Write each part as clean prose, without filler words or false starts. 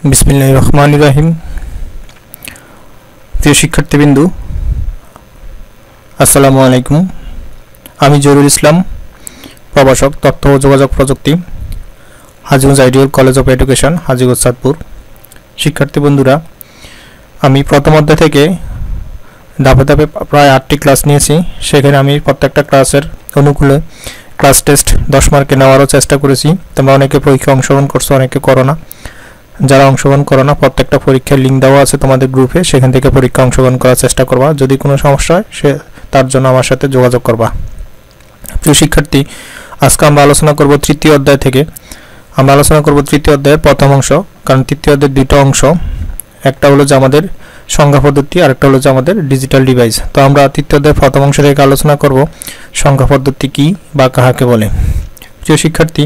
बिस्मिल्लाहिर रहमानिर रहीम। प्रिय शिक्षार्थीबिंदु আসসালামু আলাইকুম। আমি জহুরুল ইসলাম, প্রভাষক তথ্য ও যোগাযোগ প্রযুক্তি, Hajiganj ideal college of education, Hajiganj Chandpur. শিক্ষার্থী বন্ধুরা, আমি প্রথম অধ্যায় থেকে ধাপে ধাপে প্রায় 8টি ক্লাস নিয়েছি। সেখানে আমি প্রত্যেকটা ক্লাসের অনুকূলে ক্লাস টেস্ট 10 মার্কে নেওয়ারও চেষ্টা করেছি। তোমরা অনেকে পরীক্ষা অংশগ্রহণ করছো, অনেকে করো না। যারা অংশগ্রহণ করো না, প্রত্যেকটা পরীক্ষার লিঙ্ক দেওয়া আছে তোমাদের গ্রুপে, সেখান থেকে পরীক্ষা অংশগ্রহণ করার চেষ্টা করবা। যদি কোনো সমস্যা হয় তার জন্য আমার সাথে যোগাযোগ করবা। প্রিয় শিক্ষার্থী, আজকে আমরা আলোচনা করব তৃতীয় অধ্যায় থেকে। আমরা আলোচনা করব তৃতীয় অধ্যায়ের প্রথম অংশ, কারণ তৃতীয় অধ্যায়ের দুটো অংশ, একটা হলো যে আমাদের সংখ্যা পদ্ধতি আর একটা হলো যে আমাদের ডিজিটাল ডিভাইস। তো আমরা তৃতীয় অধ্যায়ের প্রথম অংশ থেকে আলোচনা করব সংখ্যা পদ্ধতি কি বা কাহাকে বলে। প্রিয় শিক্ষার্থী,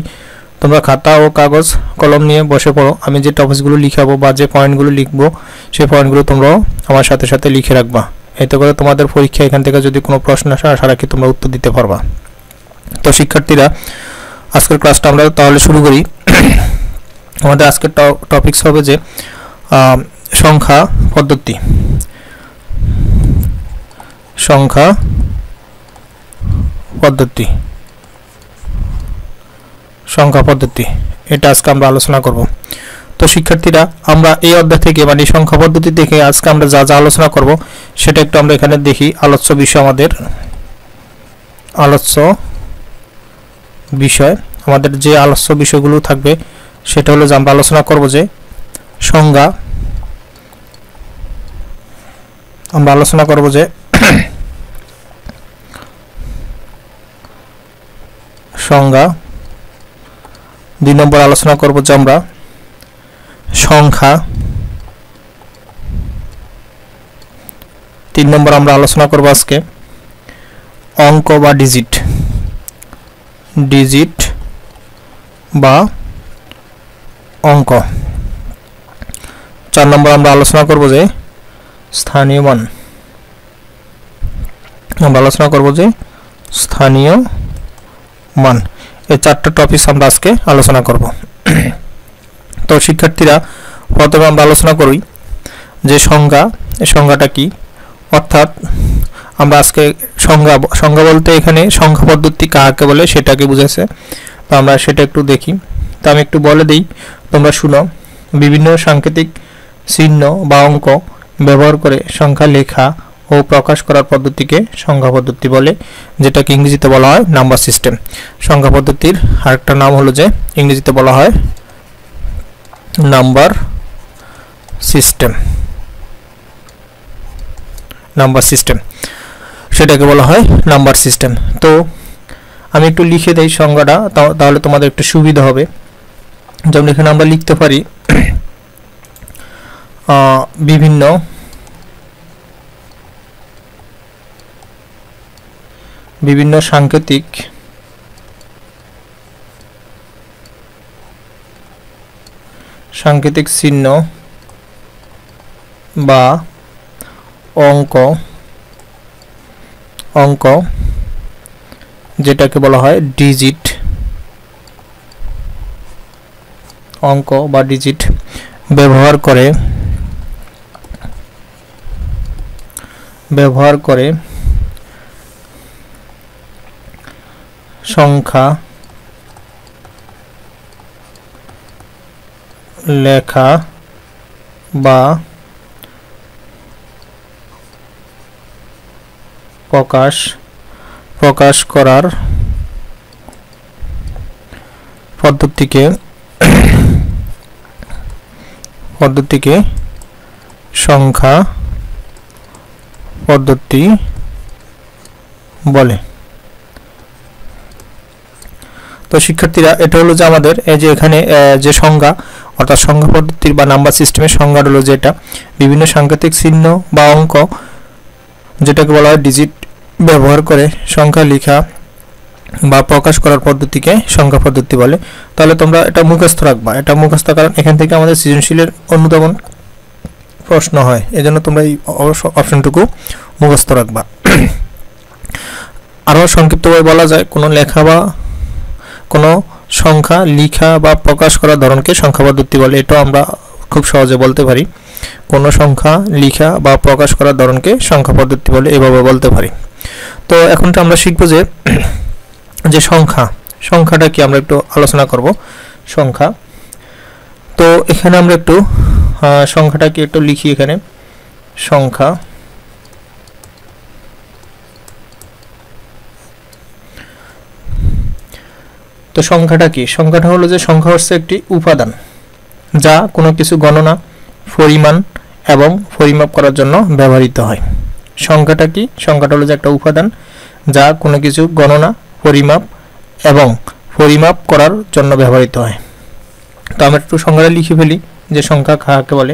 তোমরা খাতা ও কাগজ কলম নিয়ে বসে পড়ো। আমি যে টপিকসগুলো লিখাবো বা যে পয়েন্টগুলো লিখবো, সেই পয়েন্টগুলো তোমরাও আমার সাথে সাথে লিখে রাখবা। এতে করে তোমাদের পরীক্ষা এখান থেকে যদি কোনো প্রশ্ন আসে, আশা রাখি তোমরা উত্তর দিতে পারবা। তো শিক্ষার্থীরা, আজকের ক্লাসটা আমরা তাহলে শুরু করি। আমাদের আজকের টপিকস হবে যে সংখ্যা পদ্ধতি। সংখ্যা পদ্ধতি, সংখ্যা পদ্ধতি, এটা আজকে আমরা আলোচনা করব। তো শিক্ষার্থীরা, আমরা এই অধ্যায় থেকে মানে সংখ্যা পদ্ধতি থেকে আজকে আমরা যা যা আলোচনা করব সেটা একটু আমরা এখানে দেখি। আলোচ্য বিষয়, আমাদের আলোচ্য বিষয়, আমাদের যে আলোচ্য বিষয়গুলো থাকবে সেটা হলো যে আমরা আলোচনা করব যে সংজ্ঞা। আমরা আলোচনা করব যে সংজ্ঞা। 2 নম্বর আলোচনা করব যে আমরা সংখ্যা। 3 নম্বর আমরা আলোচনা করব আজকে অঙ্ক বা ডিজিট, ডিজিট বা অঙ্ক। 4 নম্বর আমরা আলোচনা করব যে স্থানীয় মান। আমরা আলোচনা করব যে স্থানীয় মান। এই 4টা টপিকস আমরা আজকে আলোচনা করব। তো শিক্ষার্থীরা, প্রথমে আমরা আলোচনা করি যে সংজ্ঞা। এই সংজ্ঞাটা কি, অর্থাৎ আমরা আজকে সংজ্ঞা বলতে এখানে সংখ্যা পদ্ধতি কাকে বলে সেটাকে বুঝাইছে। তো আমরা সেটা একটু দেখি। তো আমি একটু বলে দিই, তোমরা শুনো। বিভিন্ন সাংকেতিক চিহ্ন বা অঙ্ক ব্যবহার করে সংখ্যা লেখা ও প্রকাশ করার পদ্ধতিকে সংখ্যা পদ্ধতি বলে, যেটাকে ইংরেজিতে বলা হয় নাম্বার সিস্টেম। সংখ্যা পদ্ধতির আরেকটা নাম হলো যে ইংরেজিতে বলা হয় নাম্বার সিস্টেম। নাম্বার সিস্টেম, সেটাকে বলা হয় নাম্বার সিস্টেম। তো আমি একটু লিখে দেই সংজ্ঞাটা, তাহলে তোমাদের একটু সুবিধা হবে। যেমন এখানে আমরা লিখতে পারি বিভিন্ন সাংকেতিক চিহ্ন বা অঙ্ক যেটাকে বলা হয় ডিজিট, অঙ্ক বা ডিজিট ব্যবহার করে সংখ্যা লেখা বা প্রকাশ করার পদ্ধতিকে সংখ্যা পদ্ধতি বলে। তো শিক্ষার্থীরা, এটা হলো যে আমাদের এই যে এখানে যে সংজ্ঞা, অর্থাৎ সংখ্যা পদ্ধতির বা নাম্বার সিস্টেমের সংজ্ঞা হলো যেটা বিভিন্ন সাংকেতিক চিহ্ন বা অঙ্ক যেটাকে বলা হয় ডিজিট ব্যবহার করে সংখ্যা লেখা বা প্রকাশ করার পদ্ধতিকে সংখ্যা পদ্ধতি বলে। তাহলে তোমরা এটা মুখস্থ রাখবা। এটা মুখস্থ, কারণ এখান থেকে আমাদের সৃজনশীলের অনুধাবন প্রশ্ন হয়, এজন্য তোমরা এই অপশনটুকু মুখস্থ রাখবা। আরও সংক্ষিপ্তভাবে বলা যায়, কোনো লেখা বা কোনো সংখ্যা লেখা বা প্রকাশ করার ধরনকে সংখ্যা পদ্ধতি বলে। এটা আমরা খুব সহজে বলতে পারি। কোনো সংখ্যা লেখা বা প্রকাশ করার ধরনকে সংখ্যা পদ্ধতি বলে এভাবে বলতে পারি। তো এখন তো আমরা শিখব যে সংখ্যাটা কি আমরা একটু আলোচনা করব। সংখ্যা, তো এখানে আমরা একটু সংখ্যাটাকে একটু লিখি। এখানে সংখ্যা, তো সংখ্যাটা কি? সংখ্যাটা হলো যে সংখ্যা হচ্ছে একটি উপাদান যা কোনো কিছু গণনা, পরিমাণ এবং পরিমাপ করার জন্য ব্যবহৃত হয়। সংখ্যাটা কি? সংখ্যাটা হলো যে একটা উপাদান যা কোনো কিছু গণনা, পরিমাপ এবং পরিমাপ করার জন্য ব্যবহৃত হয়। তো আমরা একটু সংখ্যাটা লিখে ফেলি যে সংখ্যা কাকে বলে।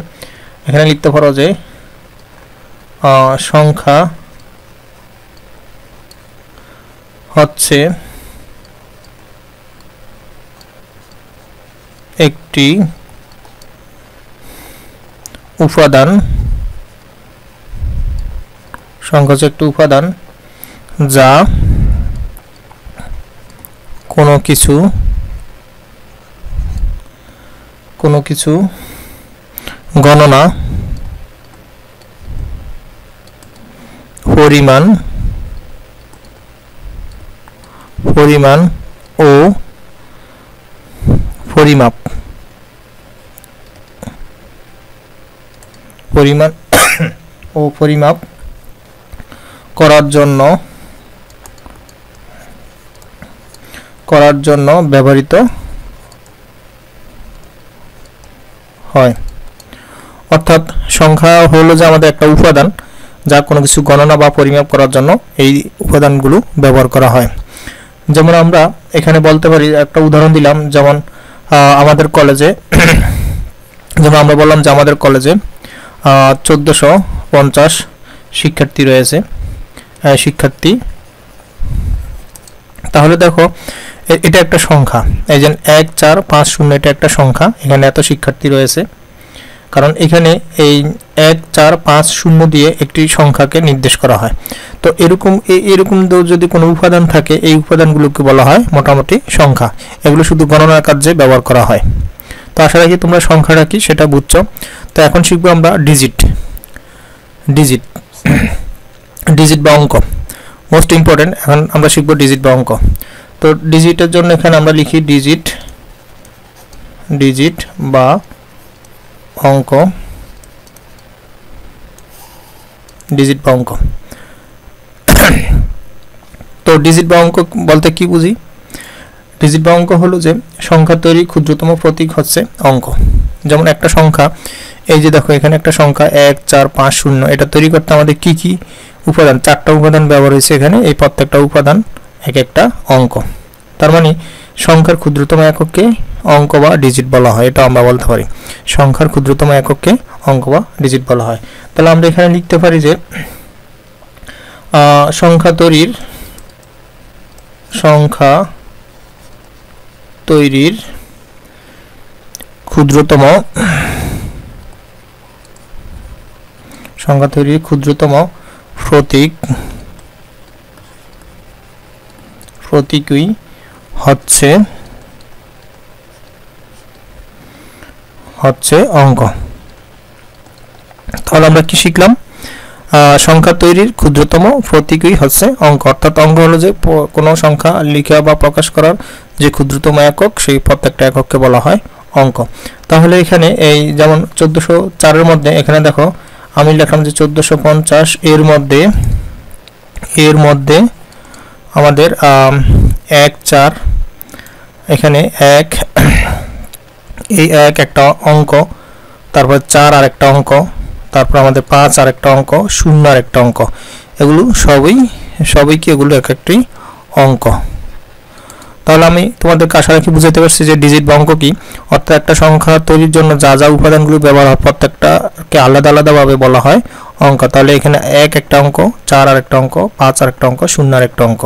এখানে লিখতে পারো যে সংখ্যা হচ্ছে একটি উপাদান, সংখ্যা হচ্ছে একটি উপাদান যা কোনো কিছু গণনা, পরিমাণ ও পরিমাপ করার জন্য ব্যবহৃত হয়। অর্থাৎ সংখ্যা হলো যে আমাদের একটা উপাদান যা কোনো কিছু গণনা বা পরিমাপ করার জন্য এই উপাদানগুলো ব্যবহার করা হয়। যেমন আমরা এখানে বলতে পারি, একটা উদাহরণ দিলাম, যেমন আমাদের কলেজে যেমন আমরা বললাম যে আমাদের কলেজে 1450 শিক্ষার্থী রয়েছে। তাহলে দেখো এটা একটা সংখ্যা, এই যে 1450 এটা একটা সংখ্যা, এখানে এত শিক্ষার্থী রয়েছে। কারণ এখানে এই 1450 দিয়ে একটি সংখ্যাকে নির্দেশ করা হয়। তো এরকম যদি কোনো উপাদান থাকে, এই উপাদানগুলোকে বলা হয় মোটামুটি সংখ্যা। এগুলো শুধু গণনার কাজে ব্যবহার করা হয়। তো আশা রাখি তোমরা সংখ্যাটা কি সেটা বুঝছো। তো এখন শিখবো আমরা ডিজিট বা অঙ্ক, মোস্ট ইম্পর্টেন্ট। এখন আমরা শিখবো ডিজিট বা অঙ্ক। তো ডিজিটের জন্য এখানে আমরা লিখি ডিজিট বা অঙ্ক, ডিজিট বা অঙ্ক। তো ডিজিট বা অঙ্ক বলতে কি বুঝি? ডিজিট বা অঙ্ক হলো যে সংখ্যা তৈরি ক্ষুদ্রতম প্রতীক হচ্ছে অঙ্ক। যেমন একটা সংখ্যা, এই যে দেখো এখানে একটা সংখ্যা 1450, এটা তৈরি করতে আমাদের কি কি উপাদান, 4টা উপাদান ব্যবহার হয়েছে এখানে। এই প্রত্যেকটা উপাদান এক একটা অঙ্ক। তার মানে সংখ্যার ক্ষুদ্রতম এককে অঙ্ক বা ডিজিট বলা হয়, এটা আমরা বলতে পারি। সংখ্যার ক্ষুদ্রতম এককে অঙ্ক বা ডিজিট বলা হয়। তাহলে আমরা এখানে লিখতে পারি যে সংখ্যা তৈরির ক্ষুদ্রতম প্রতীকই হচ্ছে অঙ্ক। তাহলে আমরা কি শিখলাম? সংখ্যা তৈরির ক্ষুদ্রতম প্রতীকই হচ্ছে অঙ্ক। অর্থাৎ অঙ্ক হলো যে কোনো সংখ্যা লেখা বা প্রকাশ করার যে ক্ষুদ্রতম একক, সেই প্রত্যেকটা একককে বলা হয় অঙ্ক। তাহলে এখানে এই যেমন 1404 মধ্যে এখানে দেখো আমি লিখলাম যে 1450, এর মধ্যে আমাদের 14, এখানে 1, এই 1 একটা অঙ্ক, তারপর 4 আর একটা অঙ্ক, তারপর আমাদের 5 আর একটা অঙ্ক, 0 আর একটা অঙ্ক। এগুলো সবই কি এগুলো এক একটি অঙ্ক। তাহলে আমি তোমাদেরকে আশা রাখি বুঝাতে পারছি যে ডিজিট বা অঙ্ক কি। অর্থাৎ একটা সংখ্যা তৈরির জন্য যা যা উপাদানগুলো ব্যবহার হয় প্রত্যেকটাকে আলাদাভাবে বলা হয় অঙ্ক। তাহলে এখানে 1 একটা অঙ্ক, 4 আর একটা অঙ্ক, 5 আর একটা অঙ্ক, 0 আর একটা অঙ্ক।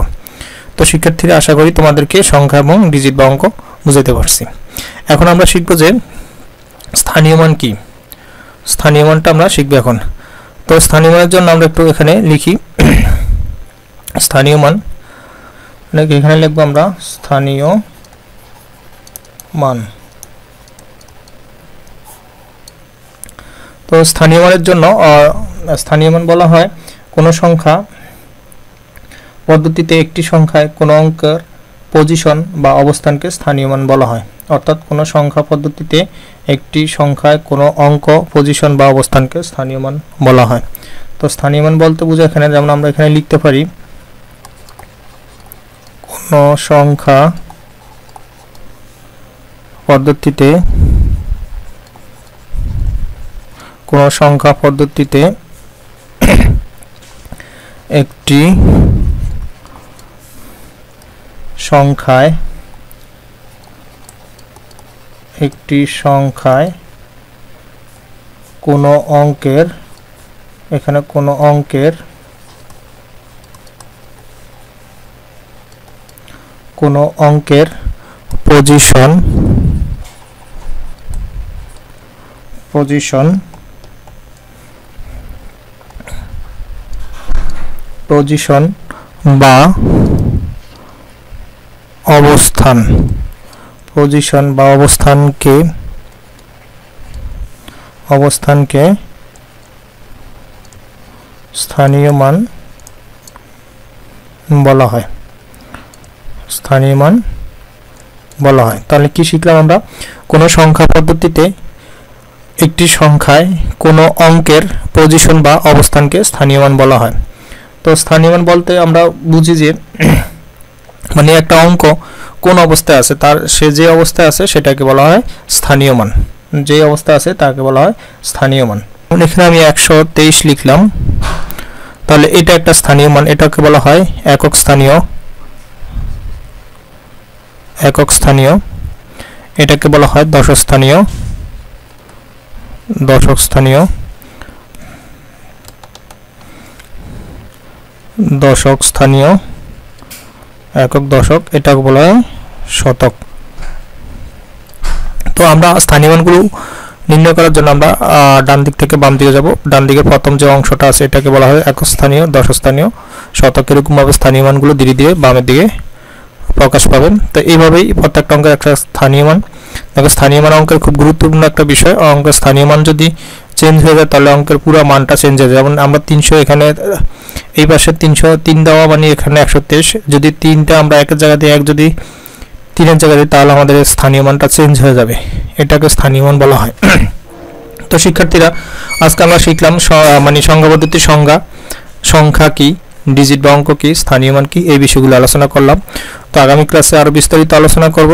তো শিক্ষার্থীরা আশা করি তোমাদেরকে সংখ্যা এবং ডিজিট বা অঙ্ক বুঝাতে পারছি। এখন আমরা শিখব যে স্থানীয় মান কি। স্থানীয় মানটা আমরা শিখবো এখন। তো স্থানীয় মানের জন্য আমরা একটু এখানে লিখি স্থানীয় মান, এখানে লিখবো আমরা স্থানীয় মান। তো স্থানীয় মানের জন্য স্থানীয় মান বলা হয় কোনো সংখ্যা পদ্ধতিতে একটি সংখ্যায় কোনো অঙ্কের পজিশন বা অবস্থানকে স্থানীয় মান বলা হয়। অর্থাৎ কোনো সংখ্যা পদ্ধতিতে একটি সংখ্যায় কোনো অঙ্ক পজিশন বা অবস্থানকে স্থানীয় মান বলা হয়। তো স্থানীয় মান বলতে বোঝায় এখানে, যেমন আমরা এখানে লিখতে পারি কোনো সংখ্যা পদ্ধতিতে একটি সংখ্যায় কোনো অঙ্কের, এখানে কোনো অঙ্কের পজিশন বা অবস্থানকে স্থানীয় মান বলা হয়। তাহলে কি শিখলাম আমরা? কোনো সংখ্যা পদ্ধতিতে একটি সংখ্যায় কোনো অঙ্কের পজিশন বা অবস্থানকে স্থানীয় মান বলা হয়। তো স্থানীয় মান বলতে আমরা বুঝি যে মানে একটা অঙ্ক কোন অবস্থায় আছে, সে যে অবস্থায় আছে সেটাকে বলা হয় স্থানীয় মান। যে অবস্থায় আছে তাকে বলা হয় স্থানীয় মান। এখানে আমি 123 লিখলাম, তাহলে এটা একটা স্থানীয় মান, এটাকে বলা হয় একক স্থানীয়। এটাকে বলা হয় দশক স্থানীয়। একক, দশক, এটাকে বলা হয় শতক। তো আমরা স্থানীয় মানগুলো নির্ণয় করার জন্য আমরা ডান দিক থেকে বাম দিকে যাব। ডান দিকে প্রথম যে অংশটা আছে এটাকে বলা হয় একক স্থানীয়, দশক স্থানীয়, শতক। এরকম ভাবে স্থানীয় মানগুলো ধীরে ধীরে বামের দিকে প্রকাশ পাবেন। তো এইভাবেই প্রত্যেকটা অঙ্কের একটা স্থানীয় মান। দেখো স্থানীয় মান অঙ্কের খুব গুরুত্বপূর্ণ একটা বিষয়। অঙ্কের স্থানীয় মান যদি চেঞ্জ হয়ে যায় তাহলে অঙ্কের পুরো মানটা চেঞ্জ হয়ে যায়। যেমন আমরা 300, এখানে এই পাশে 303 দেওয়া, মানে এখানে 123। যদি 3টা আমরা একের জায়গা দিয়ে 1 যদি 3-এর জায়গা দিই তাহলে আমাদের স্থানীয় মানটা চেঞ্জ হয়ে যাবে। এটাকে স্থানীয় মান বলা হয়। তো শিক্ষার্থীরা, আজকে আমরা শিখলাম মানে সংখ্যা পদ্ধতির সংখ্যা কি, ডিজিট বা অঙ্ক কি, স্থানীয় মান কি, এই বিষয়গুলো আলোচনা করলাম। তো আগামী ক্লাসে আরো বিস্তারিত আলোচনা করব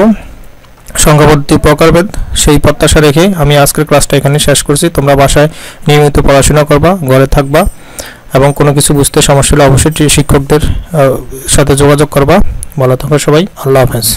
সংখ্যা পদ্ধতির প্রকারভেদ। সেই প্রত্যাশা রেখে আমি আজকের ক্লাসটা এখানে শেষ করছি। তোমরা বাসায় নিয়মিত পড়াশোনা করবা, ঘরে থাকবা, এবং কোনো কিছু বুঝতে সমস্যা হলে অবশ্যই শিক্ষকদের সাথে যোগাযোগ করবা। ভালো থাকো সবাই, আল্লাহ হাফেজ।